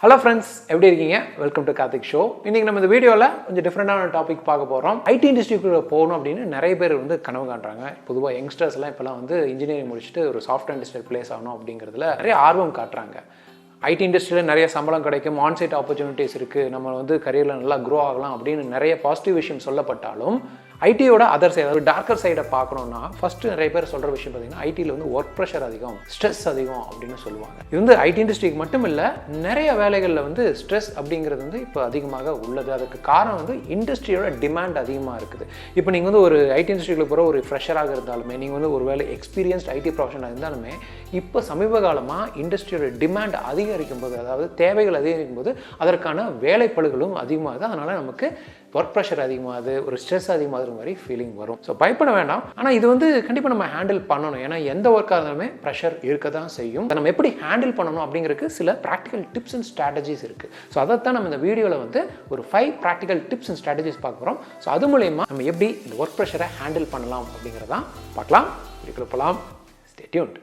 Hello friends, எப்படி இருக்கீங்க? Welcome to Karthik show. இன்னைக்கு நம்ம இந்த வீடியோவில் கொஞ்சம் டிஃப்ரெண்டான டாபிக் பார்க்க போகிறோம். ஐடி இண்டஸ்ட்ரிக்குள்ளே போகணும் அப்படின்னு நிறைய பேர் கனவு காட்டுறாங்க. பொதுவாக யங்ஸ்டர்ஸ்லாம் இப்போலாம் இன்ஜினியரிங் முடிச்சுட்டு ஒரு சாஃப்ட்வேர் இண்டஸ்ட்ரியில் பிளேஸ் ஆகணும் அப்படிங்கிறதுல நிறைய ஆர்வம் காட்டுறாங்க. ஐடி இண்டஸ்ட்ரியில் நிறைய சம்பளம் கிடைக்கும், ஆன்சைட் ஆப்பர்ச்சுனிட்டிஸ் இருக்குது, நம்ம கரியரில் நல்லா க்ரோ ஆகலாம் அப்படின்னு நிறைய பாசிட்டிவ் விஷயம் சொல்லப்பட்டாலும் ஐடியோட அதர் சைடு, அதாவது டார்க்கர் சைடை பார்க்கணுன்னா ஃபஸ்ட்டு நிறைய பேர் சொல்கிற விஷயம் பார்த்தீங்கன்னா ஐடியில் ஒர்க் ப்ரெஷர் அதிகம், ஸ்ட்ரெஸ் அதிகம் அப்படின்னு சொல்லுவாங்க. இது ஐடி இண்டஸ்ட்ரிக்கு மட்டும் இல்லை, நிறைய வேலைகளில் ஸ்ட்ரெஸ் அப்படிங்கிறது இப்போ அதிகமாக உள்ளது. அதுக்கு காரணம் இண்டஸ்ட்ரியோட டிமாண்ட் அதிகமாக இருக்குது. இப்போ நீங்கள் ஒரு ஐடி இண்டஸ்ட்ரியில் போகிற ஒரு ஃப்ரெஷராக இருந்தாலுமே, நீங்கள் ஒரு வேலை எக்ஸ்பீரியன்ஸ்ட் ஐடி ப்ரொஃபஷனாக இருந்தாலுமே, இப்போ சமீப காலமாக இண்டஸ்ட்ரியோட டிமாண்ட் அதிகரிக்கும் போது, அதாவது தேவைகள் அதிகரிக்கும் போது அதற்கான வேலைப்பளுகளும் அதிகமாகுது. அதனால் நமக்கு ஒர்க் ப்ரெஷர் அதிகமாகுது, ஒரு ஸ்ட்ரெஸ் அதிகமாகுது மாதிரி ஃபீலிங் வரும். ஸோ பயப்பட வேண்டாம். ஆனால் இது கண்டிப்பாக நம்ம ஹேண்டில் பண்ணணும். ஏன்னா எந்த ஒர்க்காக இருந்தாலுமே ப்ரெஷர் இருக்க தான் செய்யும். நம்ம எப்படி ஹேண்டில் பண்ணணும் அப்படிங்கிறதுக்கு சில ப்ராக்டிக்கல் டிப்ஸ் அண்ட் ஸ்ட்ராட்டஜிஸ் இருக்குது. ஸோ அதைத்தான் நம்ம இந்த வீடியோவில் ஒரு 5 ப்ராக்டிக்கல் டிப்ஸ் அண்ட் ஸ்ட்ராட்டஜிஸ் பார்க்க போகிறோம். ஸோ அது மூலயமா நம்ம எப்படி இந்த ஒர்க் ப்ரெஷரை ஹேண்டில் பண்ணலாம் அப்படிங்கிறதான் பார்க்கலாம். வீடியோக்குள்ள போகலாம். Stay tuned.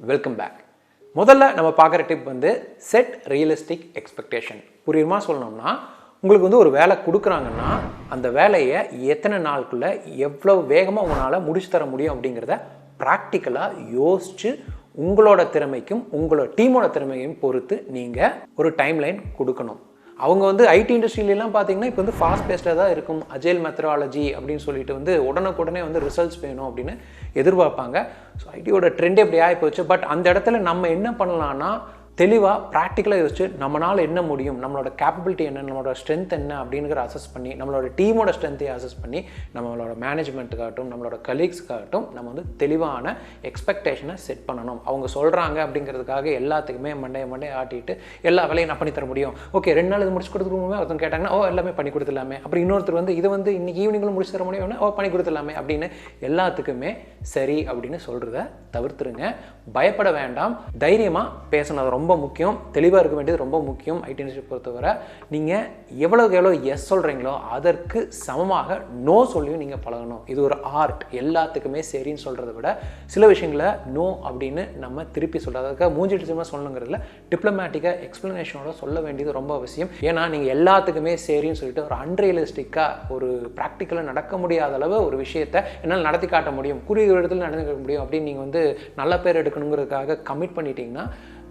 Welcome back. முதல்ல நம்ம பார்க்குற டிப் செட் ரியலிஸ்டிக் எக்ஸ்பெக்டேஷன். புரியுமா சொல்லணும்னா, உங்களுக்கு ஒரு வேலை கொடுக்குறாங்கன்னா அந்த வேலையை எத்தனை நாளுக்குள்ளே எவ்வளோ வேகமாக உங்களால் முடிச்சு தர முடியும் அப்படிங்கிறத ப்ராக்டிக்கலாக யோசித்து உங்களோட திறமைக்கும் உங்களோட டீமோட திறமையும் பொறுத்து நீங்கள் ஒரு டைம்லைன் கொடுக்கணும். அவங்க ஐடி இண்டஸ்ட்ரியிலாம் பார்த்தீங்கன்னா இப்போ ஃபாஸ்ட் பேஸ்டாக தான் இருக்கும். அஜைல் மெத்தடாலஜி அப்படின்னு சொல்லிட்டு உடனுக்குடனே ரிசல்ட்ஸ் வேணும் அப்படின்னு எதிர்பார்ப்பாங்க. ஸோ ஐடியோட ட்ரெண்ட் எப்படி ஆகி போச்சு. பட் அந்த இடத்துல நம்ம என்ன பண்ணலான்னா, தெளிவாக ப்ராக்டிக்கலாக யோசிச்சு நம்மளால் என்ன முடியும், நம்மளோட கேப்பபிலிட்டி என்ன, நம்மளோட ஸ்ட்ரென்த் என்ன அப்படிங்கிற அசஸ் பண்ணி, நம்மளோட டீமோட ஸ்ட்ரென்த்தையும் அசஸ் பண்ணி, நம்மளோட மேனேஜ்மெண்ட்டுக்காகட்டும் நம்மளோட கலீக்ஸ்க்காகட்டும் நம்ம தெளிவான எக்ஸ்பெக்டேஷனை செட் பண்ணணும். அவங்க சொல்கிறாங்க அப்படிங்கிறதுக்காக எல்லாத்துக்குமே மண்டையை ஆட்டிட்டு எல்லா வேலையும் நான் பண்ணி தர முடியும், ஓகே 2 நாள் இது முடிச்சு கொடுத்துருவோமே, ஒருத்தங்க கேட்டாங்கன்னா எல்லாமே பண்ணி கொடுத்துடலாமே, அப்புறம் இன்னொருத்தர் இது இன்னைக்கு ஈவினிங்களும் முடிச்சு தர முடியும், பண்ணி கொடுத்துடலாமே அப்படின்னு எல்லாத்துக்குமே சரி அப்படின்னு சொல்கிறத தவிர்த்துருங்க. பயப்பட வேண்டாம், தைரியமாக பேசணும். ரொம்ப முக்கியம். தெளிவாக இருக்க வேண்டியது ரொம்ப முக்கியம். ஐடி இண்டஸ்ட்ரி பொறுத்தவரை நீங்கள் எவ்வளோக்கு எவ்வளோ எஸ் சொல்கிறீங்களோ அதற்கு சமமாக நோ சொல்லியும் நீங்கள் பழகணும். இது ஒரு ஆர்ட். எல்லாத்துக்குமே சரின்னு சொல்கிறத விட சில விஷயங்களை நோ அப்படின்னு நம்ம திருப்பி சொல்கிறது, அதுக்காக மூஞ்சிட்டு சொல்லணுங்கிறதுல டிப்ளமேட்டிக்காக எக்ஸ்ப்ளனேஷனோட சொல்ல வேண்டியது ரொம்ப அவசியம். ஏன்னா நீங்கள் எல்லாத்துக்குமே சரின்னு சொல்லிட்டு ஒரு அன்ரியலிஸ்டிக்காக ஒரு ப்ராக்டிக்கலாக நடக்க முடியாத அளவு ஒரு விஷயத்தை என்னால் நடத்தி காட்ட முடியும், குறுகிய இடத்துல நடந்து காட்ட முடியும் அப்படின்னு நீங்கள் நல்ல பேர் எடுக்கணுங்கிறதுக்காக கமிட் பண்ணிட்டீங்கன்னா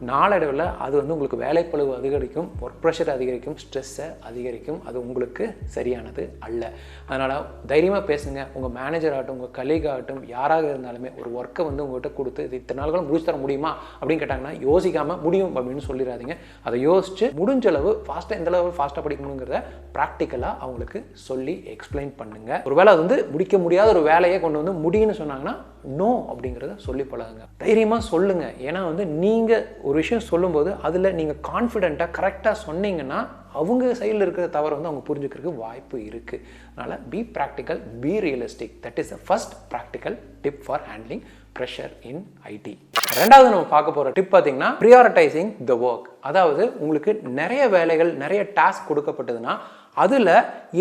நாளடைவில் அது உங்களுக்கு வேலைப்பளுவு அதிகரிக்கும், ஒர்க் ப்ரெஷர் அதிகரிக்கும், ஸ்ட்ரெஸ்ஸை அதிகரிக்கும். அது உங்களுக்கு சரியானது அல்ல. அதனால் தைரியமாக பேசுங்க. உங்கள் மேனேஜர் ஆகட்டும், உங்கள் கலீக் ஆகட்டும், யாராக இருந்தாலுமே ஒரு ஒர்க்கை உங்கள்கிட்ட கொடுத்து இது இத்தனை நாள்களும் முடிச்சு தர முடியுமா அப்படின்னு கேட்டாங்கன்னா யோசிக்காமல் முடியும் அப்படின்னு சொல்லிடாதீங்க. அதை யோசித்து முடிஞ்ச அளவு ஃபாஸ்ட்டாக எந்த அளவு ஃபாஸ்ட்டாக படிக்கணுங்கிறத ப்ராக்டிக்கலாக அவங்களுக்கு சொல்லி எக்ஸ்பிளைன் பண்ணுங்கள். ஒரு வேளை முடிக்க முடியாத ஒரு வேலையை கொண்டு முடியும்னு சொன்னாங்கன்னா நோ அப்படிங்கிறத சொல்லி பழகுங்க. தைரியமாக சொல்லுங்கள். ஏன்னா நீங்கள் ஒரு விஷயம் சொல்லும்போது அதில் நீங்கள் கான்ஃபிடென்ட்டாக கரெக்டாக சொன்னீங்கன்னா அவங்க சைடில் இருக்கிற தவறு அவங்க புரிஞ்சுக்கிறதுக்கு வாய்ப்பு இருக்குது. அதனால் be practical, be realistic. That is the first practical tip for handling pressure in IT. ரெண்டாவது நம்ம பார்க்க போகிற டிப் பார்த்தீங்கன்னா ப்ரியாரிட்டைசிங் த ஒர்க். அதாவது உங்களுக்கு நிறைய வேலைகள், நிறைய டாஸ்க் கொடுக்கப்பட்டதுன்னா அதில்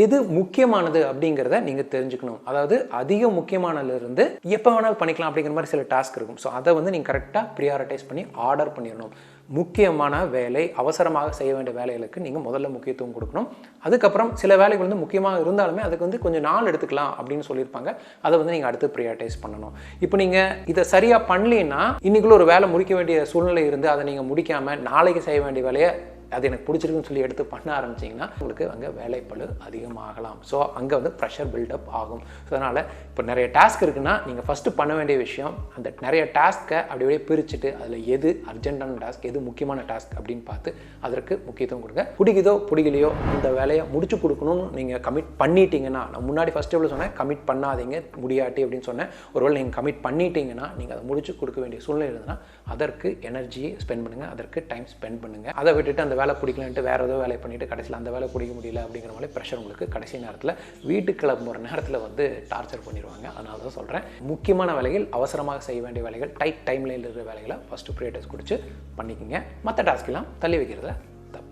எது முக்கியமானது அப்படிங்கிறத நீங்கள் தெரிஞ்சுக்கணும். அதாவது அதிக முக்கியமானதுலேருந்து எப்போ வேணாலும் பண்ணிக்கலாம் அப்படிங்கிற மாதிரி சில டாஸ்க் இருக்கும். ஸோ அதை நீங்கள் கரெக்டாக ப்ரியாரிட்டைஸ் பண்ணி ஆர்டர் பண்ணிடணும். முக்கியமான வேலை, அவசரமாக செய்ய வேண்டிய வேலைகளுக்கு நீங்கள் முதல்ல முக்கியத்துவம் கொடுக்கணும். அதுக்கப்புறம் சில வேலைகள் முக்கியமாக இருந்தாலுமே அதுக்கு கொஞ்சம் நாள் எடுத்துக்கலாம் அப்படின்னு சொல்லியிருப்பாங்க. அதை நீங்கள் அடுத்து ப்ரியாரிட்டைஸ் பண்ணணும். இப்போ நீங்கள் இதை சரியாக பண்ணலன்னா இன்னைக்குள்ள ஒரு வேலை முடிக்க வேண்டிய சூழ்நிலை இருந்து அதை நீங்கள் முடிக்காமல் நாளைக்கு செய்ய வேண்டிய வேலையை அது எனக்கு பிடிச்சிருக்குன்னு சொல்லி எடுத்து பண்ண ஆரம்பிச்சிங்கன்னா உங்களுக்கு அங்கே வேலைப்பளு அதிகமாகலாம். ஸோ அங்கே ப்ரெஷர் பில்டப் ஆகும். ஸோ அதனால் இப்போ நிறைய டாஸ்க் இருக்குன்னா நீங்கள் ஃபஸ்ட்டு பண்ண வேண்டிய விஷயம் அந்த நிறைய டாஸ்க்கை அப்படியே பிரிச்சுட்டு அதில் எது அர்ஜென்டான டாஸ்க், எது முக்கியமான டாஸ்க் அப்படின்னு பார்த்து அதற்கு முக்கியத்துவம் கொடுங்க. பிடிக்குதோ பிடிக்கலையோ அந்த வேலையை முடிச்சு கொடுக்கணும்னு நீங்கள் கமிட் பண்ணிட்டீங்கன்னா, நான் முன்னாடி ஃபஸ்ட் எவ்வளோ சொன்னேன், கமிட் பண்ணாதீங்க முடியாட்டி அப்படின்னு சொன்னேன். ஒருவேளை நீங்கள் கமிட் பண்ணிட்டீங்கன்னா நீங்கள் அதை முடிச்சு கொடுக்க வேண்டிய சூழ்நிலை இருந்ததுன்னா அதற்கு எனர்ஜியை ஸ்பெண்ட் பண்ணுங்கள், அதற்கு டைம் ஸ்பெண்ட் பண்ணுங்கள். அதை விட்டுட்டு அந்த வேலை பிடிக்கலன்ட்டு வேறு ஏதோ வேலை பண்ணிவிட்டு கடைசியில் அந்த வேலை பிடிக்க முடியல அப்படிங்கிற மாதிரி ப்ரெஷர் உங்களுக்கு கடைசி நேரத்தில் வீட்டுக்கு கிளம்புற நேரத்தில் டார்ச்சர் பண்ணிடுவாங்க. அதனால தான் சொல்கிறேன், முக்கியமான வேலைகள், அவசரமாக செய்ய வேண்டிய வேலைகள், டைட் டைம் லைனில் இருக்கிற வேலைகளை ஃபஸ்ட்டு ப்ரியாரிட்டைஸ் கொடுத்து பண்ணிக்கோங்க. மற்ற டாஸ்க்கெல்லாம் தள்ளி வைக்கிறத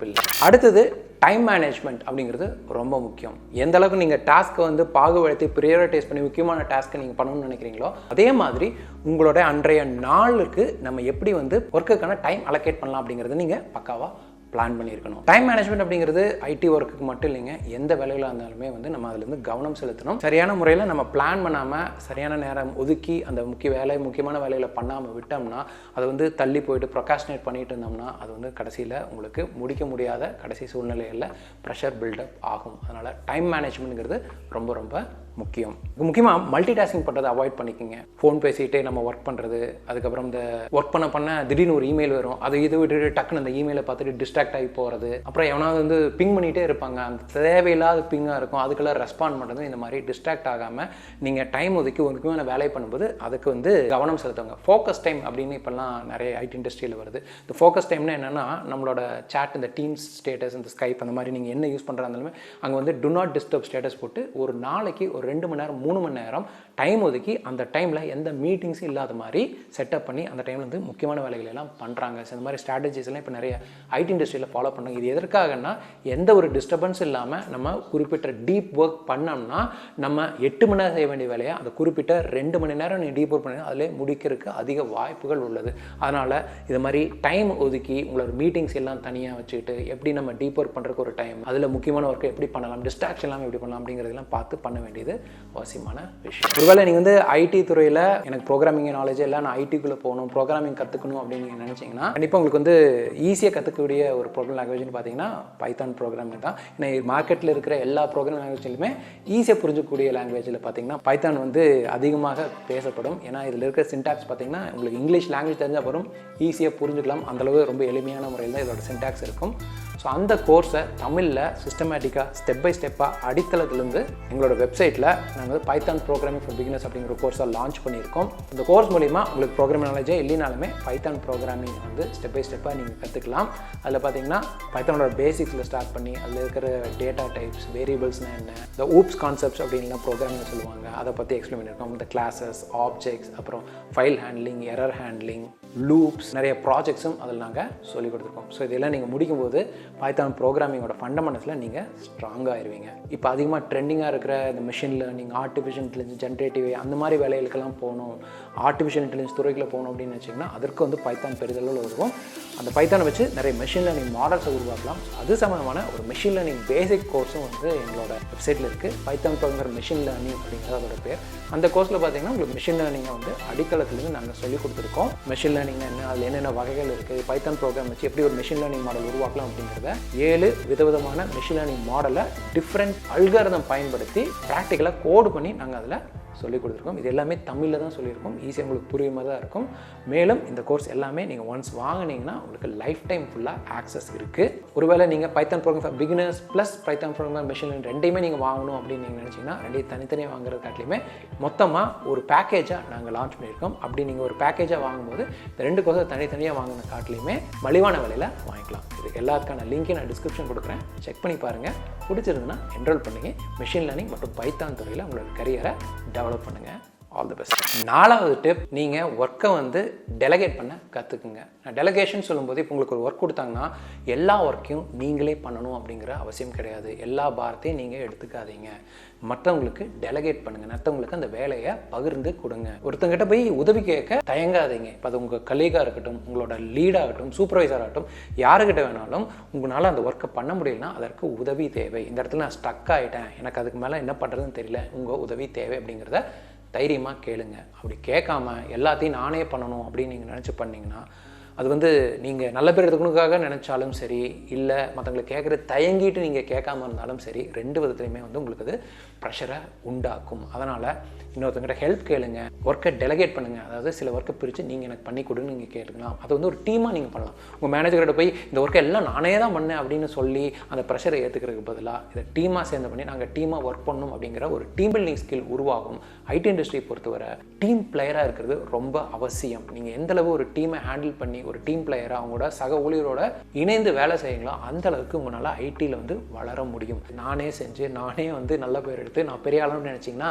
தப்பில்லை. அடுத்தது டைம் மேனேஜ்மெண்ட் அப்படிங்கிறது ரொம்ப முக்கியம். எந்த அளவுக்கு நீங்கள் டாஸ்க்கை வந்து பாகுபடுத்தி ப்ரியாரிட்டைஸ் பண்ணி முக்கியமான டாஸ்க்கை நீங்கள் பண்ணணும்னு நினைக்கிறீங்களோ அதே மாதிரி உங்களோட அன்றைய நாளுக்கு நம்ம எப்படி வந்து ஒர்க்குக்கான டைம் அலோகேட் பண்ணலாம் அப்படிங்கிறது நீங்கள் பக்காவாக பிளான் பண்ணியிருக்கணும். டைம் மேனேஜ்மெண்ட் அப்படிங்கிறது ஐடி ஒர்க்குக்கு மட்டும் இல்லைங்க, எந்த வேலைகளாக இருந்தாலுமே வந்து நம்ம அதுலேருந்து கவனம் செலுத்தணும். சரியான முறையில் நம்ம பிளான் பண்ணாமல் சரியான நேரம் ஒதுக்கி அந்த முக்கியமான வேலைகளை பண்ணாமல் விட்டோம்னா அதை வந்து தள்ளி போயிட்டு ப்ரொகாஸ்டினேட் பண்ணிட்டு இருந்தோம்னா அது வந்து கடைசியில் உங்களுக்கு முடிக்க முடியாத கடைசி சூழ்நிலைகளில் ப்ரெஷர் பில்டப் ஆகும். அதனால் டைம் மேனேஜ்மெண்ட்ங்கிறது ரொம்ப ரொம்ப முக்கியம். முக்கியமாக மல்டி டாஸ்கிங் பண்ணுறதை அவாய்ட் பண்ணிக்கோங்க. ஃபோன் பேசிகிட்டே நம்ம ஒர்க் பண்ணுறது, அதுக்கப்புறம் இந்த ஒர்க் பண்ண திடீர்னு ஒரு இமெயில் வரும், அது இது விட்டுட்டு டக்குன்னு அந்த இமெயிலை பார்த்துட்டு டிஸ்ட்ராக்ட் ஆகி போகிறது, அப்புறம் எவனாவது வந்து பிங் பண்ணிகிட்டே இருப்பாங்க, அந்த தேவையில்லாத பிங்காக இருக்கும், அதுக்கெல்லாம் ரெஸ்பாண்ட் பண்ணுறது. இந்த மாதிரி டிஸ்ட்ராக்ட் ஆகாமல் நீங்கள் டைம் ஒதுக்கி முக்கியமான வேலை பண்ணும்போது அதுக்கு வந்து கவனம் செலுத்துவாங்க. ஃபோக்கஸ் டைம் அப்படின்னு இப்போல்லாம் நிறைய ஐடி இண்டஸ்ட்ரியில் வருது. இந்த ஃபோக்கஸ் டைம்னா என்னென்னா நம்மளோட சேட், இந்த டீம்ஸ் ஸ்டேட்டஸ், இந்த ஸ்கைப், அந்த மாதிரி நீங்கள் என்ன யூஸ் பண்ணுறாருந்தாலுமே அங்கே வந்து டு நாட் டிஸ்டர்ப் ஸ்டேட்டஸ் போட்டு ஒரு நாளைக்கு ஒரு 2 மணி நேரம் 3 மணி நேரம் டைம் ஒதுக்கி அந்த டைமில் எந்த மீட்டிங்ஸும் இல்லாத மாதிரி செட்டப் பண்ணி அந்த டைமில் வந்து முக்கியமான வேலைகள் எல்லாம் பண்ணுறாங்க. ஸோ இந்த மாதிரி ஸ்ட்ராட்டஜிஸ் எல்லாம் இப்போ நிறைய ஐடி இண்டஸ்ட்ரியில் ஃபாலோ பண்ணுறாங்க. இது எதற்காகனா எந்த ஒரு டிஸ்டர்பன்ஸ் இல்லாமல் நம்ம குறிப்பிட்ட டீப் ஒர்க் பண்ணோம்னா நம்ம 8 மணி நேரம் செய்ய வேண்டிய வேலையை அந்த குறிப்பிட்ட 2 மணி நேரம் நீங்கள் டீப் ஒர்க் பண்ணி அதிலே முடிக்கிறதுக்கு அதிக வாய்ப்புகள் உள்ளது. அதனால் இது மாதிரி டைம் ஒதுக்கி உங்களோட மீட்டிங்ஸ் எல்லாம் தனியாக வச்சுக்கிட்டு எப்படி நம்ம டீப் ஒர்க் பண்ணுறதுக்கு ஒரு டைம், அதில் முக்கியமான ஒர்க்கை எப்படி பண்ணலாம், டிஸ்ட்ராக்ஷன் இல்லாமல் எப்படி பண்ணலாம் அப்படிங்கிறதெல்லாம் பார்த்து பண்ண வேண்டியது அவசியமான விஷயம். ஒருவேளை நீங்கள் வந்து ஐடி துறையில் எனக்கு ப்ரோக்ராமிங் நாலேஜ் இல்லை, நான் ஐடிக்குள்ளே போகணும், ப்ரோக்ராமிங் கற்றுக்கணும் அப்படின்னு நீங்கள் நினச்சிங்கன்னா கண்டிப்பாக உங்களுக்கு வந்து ஈஸியாக கற்றுக்கக்கூடிய ஒரு ப்ரோக்ராம் லாங்குவேஜ்னு பார்த்தீங்கன்னா பைத்தான் ப்ரோக்ராமிங் தான். ஏன்னா மார்க்கெட்டில் இருக்கிற எல்லா ப்ரோக்ராம் லாங்குவேஜ்லையுமே ஈஸியாக புரிஞ்சக்கூடிய லாங்குவேஜில் பார்த்தீங்கன்னா பைத்தான் வந்து அதிகமாக பேசப்படும். ஏன்னா இதில் இருக்கிற சின்டாக்ஸ் பார்த்தீங்கன்னா உங்களுக்கு இங்கிலீஷ் லாங்குவேஜ் தெரிஞ்சால் வரும், ஈஸியாக புரிஞ்சுக்கலாம். அந்தளவு ரொம்ப எளிமையான முறையில் தான் இதோட சின்டாக்ஸ் இருக்கும். ஸோ அந்த கோர்ஸை தமிழில் சிஸ்டமேட்டிக்காக ஸ்டெப் பை ஸ்டெப்பாக அடித்தளத்துலேருந்து எங்களோட வெப்சைட்டில் நாங்கள் வந்து பைத்தான் ப்ரோக்ராமிங் ஃபார் பிகினர்ஸ் அப்படிங்கிற கோர்ஸை லான்ச் பண்ணியிருக்கோம். இந்த கோர்ஸ் மூலிமா உங்களுக்கு ப்ரோக்ராமிங் நாலேஜே இல்லைனாலுமே பைத்தான் ப்ரோக்ராமிங் வந்து ஸ்டெப் பை ஸ்டெப்பாக நீங்கள் கற்றுக்கலாம். அதில் பார்த்தீங்கன்னா பைத்தானோட பேசிக்ஸில் ஸ்டார்ட் பண்ணி அதில் இருக்கிற டேட்டா டைப்ஸ், வேரியபிள்ஸ்னால் என்ன, இந்த ஊப்ஸ் கான்செப்ட்ஸ் அப்படின்லாம் ப்ரோக்ராமிங் சொல்லுவாங்க, அதை பற்றி எக்ஸ்பிளைன் பண்ணியிருக்கோம். இந்த கிளாஸஸ், ஆப்ஜெக்ட்ஸ், அப்புறம் file handling, error handling, loops, நிறைய ப்ராஜெக்ட்ஸும் அதில் நாங்கள் சொல்லிக் கொடுத்துருக்கோம். ஸோ இதெல்லாம் நீங்கள் முடிக்கும்போது பைத்தான் ப்ரோக்ராமிங்கோட ஃபண்டமெண்டல்ஸில் நீங்கள் ஸ்ட்ராங்காக ஆயிடுவீங்க. இப்போ அதிகமாக ட்ரெண்டிங்காக இருக்கிற இந்த machine learning, artificial intelligence, generative அந்த மாதிரி வேலைகளுக்கெல்லாம் போகணும், ஆர்டிஃபிஷியல் இன்டெலிஜென்ஸ் துறையில் போகணும் அப்படின்னு வச்சிங்கன்னா அதற்கு வந்து பைத்தான் பெரிதளவில் இருக்கும். அந்த பைத்தானை வச்சு நிறைய மெஷின் லேர்னிங் மாடல்ஸை உருவாக்கலாம். அது சம்மந்தமான ஒரு மெஷின் லேர்னிங் பேசிக் கோர்ஸும் வந்து எங்களோட வெப்சைட்டில் இருக்குது. பைத்தான் ப்ரோக்ராமிங் மெஷின் லேர்னிங் அப்படிங்கிறது அதோட பேர். அந்த கோர்ஸில் பார்த்தீங்கன்னா உங்களுக்கு மெஷின் லேர்னிங்கை வந்து அடித்தளத்துலேருந்து நாங்கள் சொல்லிக் கொடுத்துருக்கோம். மெஷின் லேர்னிங் என்ன, அதில் என்னென்ன வகைகள் இருக்குது, பைத்தான் ப்ரோக்ராம் வச்சு எப்படி ஒரு மெஷின் லேர்னிங் மாடல் உருவாக்கலாம் அப்படிங்கிறத 7 விதவிதமான மெஷின் லேர்னிங் மாடலை டிஃப்ரெண்ட் அல்காரிதம் பயன்படுத்தி ப்ராக்டிக்கலாக கோடு பண்ணி நாங்கள் அதில் சொல்லிக் கொடுத்துருக்கோம். இது எல்லாமே தமிழில் தான் சொல்லியிருக்கோம். ஈஸியாக உங்களுக்கு புரியுமா தான் இருக்கும். மேலும் இந்த கோர்ஸ் எல்லாமே நீங்கள் ஒன்ஸ் வாங்கினீங்கன்னா உங்களுக்கு லைஃப் டைம் ஃபுல்லாக ஆக்சஸ் இருக்குது. ஒருவேளை நீங்கள் Python program for beginners plus Python program machine learning ரெண்டையுமே நீங்கள் வாங்கணும் அப்படின்னு நீங்கள் நினச்சிங்கன்னா ரெண்டையும் தனித்தனியாக வாங்குறது காட்டிலுமே மொத்தமாக ஒரு பேக்கேஜாக நாங்கள் லான்ச் பண்ணியிருக்கோம். அப்படி நீங்கள் ஒரு பேக்கேஜாக வாங்கும்போது இந்த 2 கோர்ஸை தனித்தனியாக வாங்கின காட்டிலையுமே மலிவான விலையில் வாங்கிக்கலாம். இது எல்லாத்துக்கான லிங்க்கை நான் டிஸ்கிரிப்ஷன் கொடுக்குறேன், செக் பண்ணி பாருங்கள். பிடிச்சிருந்துன்னா என்ரோல் பண்ணுங்க. மெஷின் லேர்னிங் மற்றும் பைத்தான் துறையில் உங்களோட கரியரை டெவலப் பண்ணுங்கள். All the best. 4வது டிப், நீங்கள் ஒர்க்கை வந்து டெலகேட் பண்ண கற்றுக்குங்க. நான் டெலகேஷன் சொல்லும்போது இப்போ உங்களுக்கு ஒரு ஒர்க் கொடுத்தாங்கன்னா எல்லா ஒர்க்கையும் நீங்களே பண்ணணும் அப்படிங்கிற அவசியம் கிடையாது. எல்லா பாரத்தையும் நீங்கள் எடுத்துக்காதீங்க. மற்றவங்களுக்கு டெலகேட் பண்ணுங்கள். மற்றவங்களுக்கு அந்த வேலையை பகிர்ந்து கொடுங்க. ஒருத்தங்கிட்ட போய் உதவி கேட்க தயங்காதீங்க. இப்போ அது உங்கள் கலீகாக இருக்கட்டும், உங்களோட லீடாகட்டும், சூப்பர்வைசராக ஆகட்டும், யாருக்கிட்ட வேணாலும் உங்களால் அந்த ஒர்க்கை பண்ண முடியலன்னா அதற்கு உதவி தேவை. இந்த இடத்துல நான் ஸ்டக் ஆகிட்டேன், எனக்கு அதுக்கு மேலே என்ன பண்ணுறதுன்னு தெரியல, உங்கள் உதவி தேவை அப்படிங்கிறத தைரியமாக கேளுங்க. அப்படி கேட்காம எல்லாத்தையும் நானே பண்ணணும் அப்படின்னு நீங்கள் நினச்சி பண்ணிங்கன்னா அது வந்து நீங்கள் நல்ல பேர் எடுத்துக்கணுக்காக நினச்சாலும் சரி, இல்லை மற்றவங்களை கேட்குற தயங்கிட்டு நீங்கள் கேட்காம இருந்தாலும் சரி, 2 விதத்துலையுமே வந்து உங்களுக்கு அது ப்ரெஷரை உண்டாக்கும். அதனால் இன்னொருத்தங்கிட்ட ஹெல்ப் கேளுங்க, ஒர்க்கை டெலகேட் பண்ணுங்கள். அதாவது சில ஒர்க்கை பிரித்து நீங்கள் எனக்கு பண்ணி கொடுன்னு நீங்கள் கேட்டுக்கலாம். அது வந்து ஒரு டீமாக நீங்கள் பண்ணலாம். உங்கள் மேனேஜர்கிட்ட போய் இந்த ஒர்க்கை எல்லாம் நானே தான் பண்ணேன் அப்படின்னு சொல்லி அந்த ப்ரெஷரை ஏற்றுக்கிறதுக்கு பதிலாக இதை டீமாக சேர்ந்து பண்ணி நாங்கள் டீமாக ஒர்க் பண்ணணும் அப்படிங்கிற ஒரு டீம் பில்டிங் ஸ்கில் உருவாகும். ஐடி இண்டஸ்ட்ரியை பொறுத்தவரை டீம் பிளேயராக இருக்கிறது ரொம்ப அவசியம். நீங்கள் எந்தளவு ஒரு டீமை ஹேண்டில் பண்ணி ஒரு டீம் பிளேயராக அவங்களோட சக ஊழியரோட இணைந்து வேலை செய்யுங்களோ அந்த அளவுக்கு உங்களால் ஐடியில் வந்து வளர முடியும். நானே செஞ்சு நானே வந்து நல்ல பேர் எடுத்து நான் பெரிய ஆளுன்னு நினச்சிங்கன்னா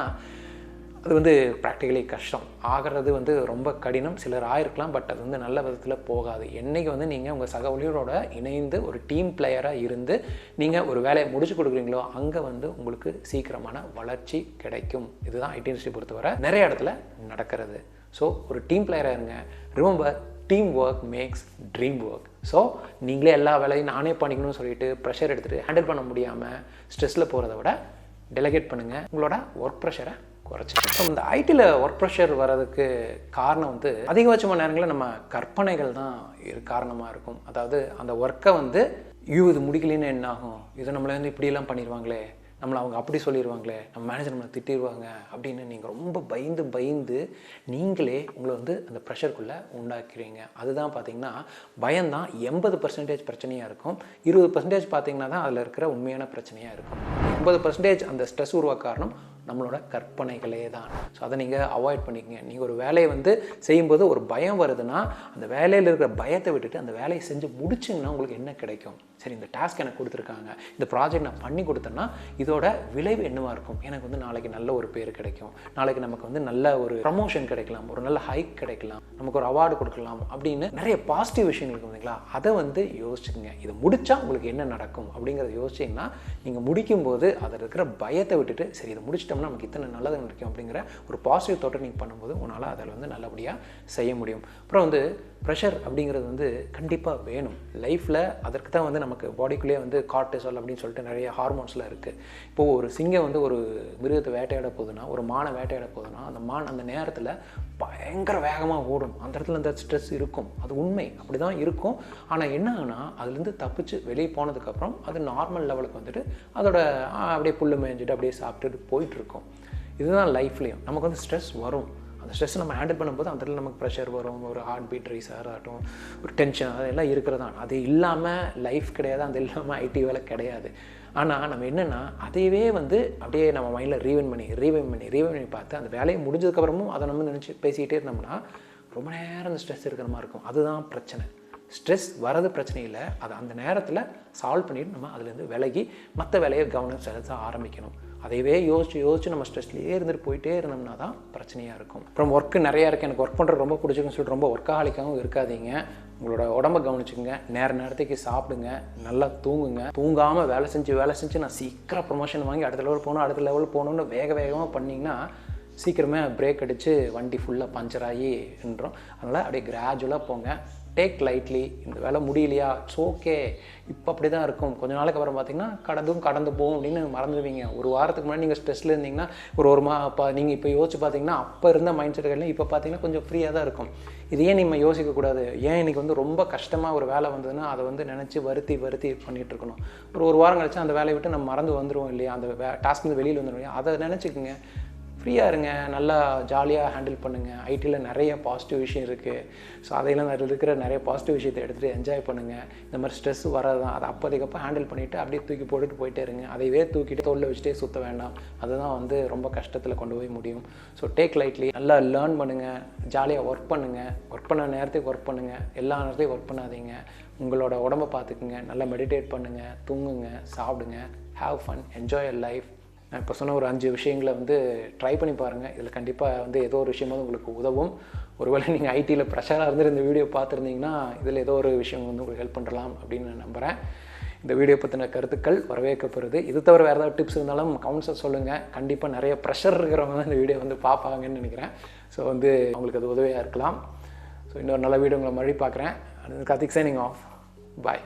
அது வந்து ப்ராக்டிக்கலி கஷ்டம் ஆகிறது வந்து ரொம்ப கடினம். சிலர் ஆயிருக்கலாம், பட் அது வந்து நல்ல விதத்தில் போகாது. என்றைக்கு வந்து நீங்கள் உங்கள் சக ஊழியரோட இணைந்து ஒரு டீம் பிளேயராக இருந்து நீங்கள் ஒரு வேலையை முடிச்சு கொடுக்குறீங்களோ அங்கே வந்து உங்களுக்கு சீக்கிரமான வளர்ச்சி கிடைக்கும். இதுதான் ஐடி இண்டஸ்ட்ரி பொறுத்தவரை நிறைய இடத்துல நடக்கிறது. ஸோ ஒரு டீம் பிளேயராக இருங்க. Remember, team work maths dream work. So நீங்களே எல்லா வேலையும் நானே பண்ணிக்கணும்னு சொல்லிட்டு ப்ரெஷர் எடுத்துகிட்டு ஹேண்டில் பண்ண முடியாமல் ஸ்ட்ரெஸ்ஸில் போகிறத விட டெலிகேட் பண்ணுங்கள். உங்களோட ஒர்க் ப்ரெஷரை குறைச்சிக்கணும். ஸோ இந்த ஐடியில் ஒர்க் ப்ரெஷர் வர்றதுக்கு காரணம் வந்து அதிகபட்சமான நேரங்களில் நம்ம கற்பனைகள் தான் காரணமாக இருக்கும். அதாவது அந்த ஒர்க்கை வந்து இது முடிக்கலன்னு என்ன ஆகும், இதை நம்மளை வந்து இப்படியெல்லாம் பண்ணிடுவாங்களே, நம்மளை அவங்க அப்படி சொல்லிடுவாங்களே, நம்ம மேனேஜர் நம்மளை திட்டிடுவாங்க அப்படின்னு நீங்கள் ரொம்ப பயந்து நீங்களே உங்களை வந்து அந்த ப்ரெஷருக்குள்ளே உண்டாக்கிறீங்க. அதுதான் பார்த்தீங்கன்னா பயம்தான் 80% பிரச்சனையாக இருக்கும். 20% பார்த்தீங்கன்னா தான் அதில் இருக்கிற உண்மையான பிரச்சனையாக இருக்கும். 80% அந்த ஸ்ட்ரெஸ் உருவாக்க காரணம் நம்மளோட கற்பனைகளே தான். ஸோ அதை நீங்கள் அவாய்ட் பண்ணிக்கங்க. நீங்கள் ஒரு வேலையை வந்து செய்யும்போது ஒரு பயம் வருதுன்னா அந்த வேலையில் இருக்கிற பயத்தை விட்டுட்டு அந்த வேலையை செஞ்சு முடிச்சிங்கன்னா உங்களுக்கு என்ன கிடைக்கும்? சரி, இந்த டாஸ்க் எனக்கு கொடுத்துருக்காங்க, இந்த ப்ராஜெக்ட் நான் பண்ணி கொடுத்தேன்னா இதோட விளைவு என்னவாக இருக்கும்? எனக்கு வந்து நாளைக்கு நல்ல ஒரு பேர் கிடைக்கும், நாளைக்கு நமக்கு வந்து நல்ல ஒரு ப்ரமோஷன் கிடைக்கலாம், ஒரு நல்ல ஹைக் கிடைக்கலாம், நமக்கு ஒரு அவார்டு கொடுக்கலாம் அப்படின்னு நிறைய பாசிட்டிவ் விஷயங்கள் இருக்கும் இல்லைங்களா? அதை வந்து யோசிச்சுக்கோங்க. இதை முடித்தா உங்களுக்கு என்ன நடக்கும் அப்படிங்கிறத யோசிச்சிங்கன்னா நீங்கள் முடிக்கும்போது அதில் இருக்கிற பயத்தை விட்டுட்டு சரி இதை முடிச்சிட்டோம்னா நமக்கு இத்தனை நல்லது கிடைக்கும் அப்படிங்கிற ஒரு பாசிட்டிவ் தோட்டம் நீங்கள் பண்ணும்போது உன்னால் அதில் வந்து நல்லபடியாக செய்ய முடியும். அப்புறம் வந்து ப்ரெஷர் அப்படிங்கிறது வந்து கண்டிப்பாக வேணும் லைஃப்பில். அதற்கு தான் வந்து நமக்கு பாடிக்குள்ளேயே வந்து கார்டிசால் அப்படின்னு சொல்லிட்டு நிறைய ஹார்மோன்ஸ்லாம் இருக்குது. இப்போது ஒரு சிங்கம் வந்து ஒரு மிருகத்தை வேட்டையாட போகுதுன்னா, ஒரு மானை வேட்டையாட போகுதுன்னா, அந்த மான் அந்த நேரத்தில் பயங்கர வேகமாக ஓடும். அந்த இடத்துல அந்த ஸ்ட்ரெஸ் இருக்கும், அது உண்மை, அப்படி தான் இருக்கும். ஆனால் என்ன ஆகுனா அதுலேருந்து தப்பிச்சு வெளியே போனதுக்கப்புறம் அது நார்மல் லெவலுக்கு வந்துட்டு அதோட அப்படியே புல்லு மேய்ஞ்சிட்டு அப்படியே சாப்பிட்டுட்டு போயிட்டுருக்கும். இதுதான் லைஃப்லேயும் நமக்கு வந்து ஸ்ட்ரெஸ் வரும். அந்த ஸ்ட்ரெஸ் நம்ம ஹேண்டில் பண்ணும்போது அந்த இடத்துல நமக்கு ப்ரெஷர் வரும், ஒரு ஹார்ட் பீட் ரைஸ் ஆகட்டும், ஒரு டென்ஷன், அதெல்லாம் இருக்கிறது தான். அது இல்லாமல் லைஃப் கிடையாது, அது இல்லாமல் ஐடி வேலை கிடையாது. ஆனால் நம்ம என்னென்னா அதையவே வந்து அப்படியே நம்ம மைண்டில் ரீவைன் பண்ணி பார்த்து அந்த வேலையை முடிஞ்சதுக்கப்புறமும் அதை நம்ம நினச்சி பேசிக்கிட்டே இருந்தோம்னா ரொம்ப நேரம் அந்த ஸ்ட்ரெஸ் இருக்கிற மாதிரி இருக்கும். அதுதான் பிரச்சனை. ஸ்ட்ரெஸ் வரது பிரச்சனை இல்லை, அதை அந்த நேரத்தில் சால்வ் பண்ணிவிட்டு நம்ம அதுலேருந்து விலகி மற்ற வேலையை கவனம் செலுத்த ஆரம்பிக்கணும். அதையவே யோசிச்சு நம்ம ஸ்ட்ரெஸ்லேயே இருந்துட்டு போயிட்டே இருந்தோம்னா தான் பிரச்சனையாக இருக்கும். அப்புறம் ஒர்க்கு நிறையா இருக்குது, எனக்கு ஒர்க் பண்ணுறது ரொம்ப பிடிச்சிருக்குன்னு சொல்லிட்டு ரொம்ப ஒர்க்காலிக்காகவும் இருக்காதீங்க. உங்களோட உடம்பை கவனிச்சுங்க, நேரத்துக்கு சாப்பிடுங்க, நல்லா தூங்குங்க. தூங்காமல் வேலை செஞ்சு நான் சீக்கிரம் ப்ரொமோஷன் வாங்கி அடுத்த லெவல் போகணுன்னு வேகமாக பண்ணிங்கன்னா சீக்கிரமே பிரேக் அடித்து வண்டி ஃபுல்லாக பஞ்சர் ஆகி நின்றோம். அதனால் அப்படியே கிராஜுவலாக போங்க. Take lightly. இந்த வேலை முடியலையா, இட்ஸ் ஓகே, இப்போ அப்படி தான் இருக்கும். கொஞ்சம் நாளைக்கு அப்புறம் பார்த்தீங்கன்னா கடந்து போகும் அப்படின்னு மறந்துடுவீங்க. ஒரு வாரத்துக்கு முன்னாடி நீங்கள் ஸ்ட்ரெஸ்ஸில் இருந்தீங்கன்னா நீங்கள் இப்போ யோசிச்சு பார்த்தீங்கன்னா அப்போ இருந்த மைண்ட் செட்டுகள் இப்போ பார்த்தீங்கன்னா கொஞ்சம் ஃப்ரீயாக தான் இருக்கும். இது ஏன் நம்ம யோசிக்கக்கூடாது? ஏன் இன்றைக்கி வந்து ரொம்ப கஷ்டமாக ஒரு வேலை வந்ததுன்னா அதை வந்து நினச்சி வருத்தி பண்ணிகிட்டு இருக்கணும். ஒரு வாரம் கழிச்சு அந்த வேலையை விட்டு நம்ம மறந்து வந்துடுவோம் இல்லையா, அந்த டாஸ்க் வந்து வெளியில் வந்துடும் இல்லையா, அதை நினச்சிக்கோங்க. ஃப்ரீயாக இருங்க, நல்லா ஜாலியாக ஹேண்டில் பண்ணுங்கள். ஐடியில் நிறைய பாசிட்டிவ் விஷயம் இருக்குது. ஸோ அதையெல்லாம் அதில் இருக்கிற நிறைய பாசிட்டிவ் விஷயத்தை எடுத்துகிட்டு என்ஜாய் பண்ணுங்கள். இந்த மாதிரி ஸ்ட்ரெஸ் வராதான், அதை அப்போதைக்கப்போ ஹேண்டில் பண்ணிவிட்டு அப்படியே தூக்கி போட்டுட்டு போயிட்டே இருங்க. அதைவே தூக்கிட்டு தோளில் வச்சுட்டே சுற்ற வேண்டாம். அதுதான் வந்து ரொம்ப கஷ்டத்தில் கொண்டு போய் முடியும். ஸோ டேக் லைட்லி, நல்லா லேர்ன் பண்ணுங்கள், ஜாலியாக ஒர்க் பண்ணுங்கள். ஒர்க் பண்ண நேரத்துக்கு ஒர்க் பண்ணுங்கள், எல்லா நேரத்தையும் ஒர்க் பண்ணாதீங்க. உங்களோட உடம்பை பார்த்துக்குங்க, நல்லா மெடிடேட் பண்ணுங்கள், தூங்குங்க, சாப்பிடுங்க, have fun, enjoy your life. நான் இப்போ சொன்ன ஒரு 5 விஷயங்களை வந்து ட்ரை பண்ணி பாருங்கள். இதில் கண்டிப்பாக வந்து ஏதோ ஒரு விஷயமாவது உங்களுக்கு உதவும். ஒருவேளை நீங்கள் ஐடியில் ப்ரெஷராக இருந்துட்டு இந்த வீடியோ பார்த்துருந்தீங்கன்னா இதில் ஏதோ ஒரு விஷயம் வந்து உங்களுக்கு ஹெல்ப் பண்ணலாம் அப்படின்னு நான் நம்புகிறேன். இந்த வீடியோ பற்றின கருத்துக்கள் வரவேற்கப்படுது. இது தவிர வேறு ஏதாவது டிப்ஸ் இருந்தாலும் கமெண்ட்ஸை சொல்லுங்கள். கண்டிப்பாக நிறைய ப்ரெஷர் இருக்கிறவங்க தான் இந்த வீடியோ வந்து பார்ப்பாங்கன்னு நினைக்கிறேன். ஸோ வந்து அவங்களுக்கு அது உதவியாக இருக்கலாம். ஸோ இன்னொரு நல்ல வீடியோ உங்களை மறுபடியும் பார்க்குறேன். Karthik signing off. பாய்.